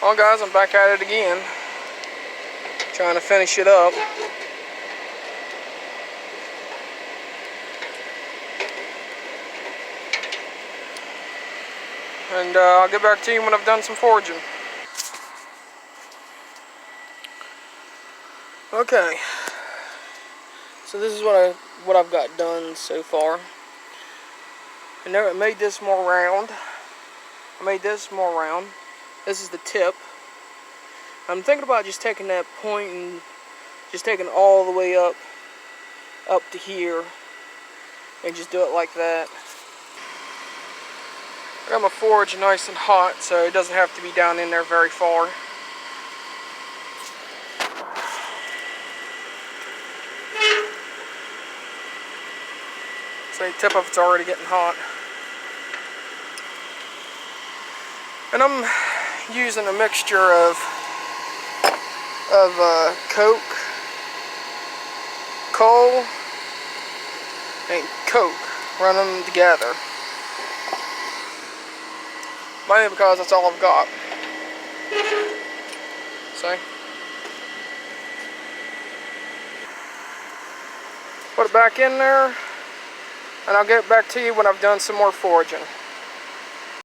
Well guys, I'm back at it again, trying to finish it up. And I'll get back to you when I've done some forging. Okay, so this is what I've got done so far. And there, I made this more round. This is the tip. I'm thinking about just taking that point and just taking it all the way up to here, and just do it like that. I got my forge nice and hot, so it doesn't have to be down in there very far. So the tip of it's already getting hot. And I'm using a mixture of coke, coal, and coke. Run them together. Mainly because that's all I've got. See? Put it back in there, and I'll get back to you when I've done some more forging.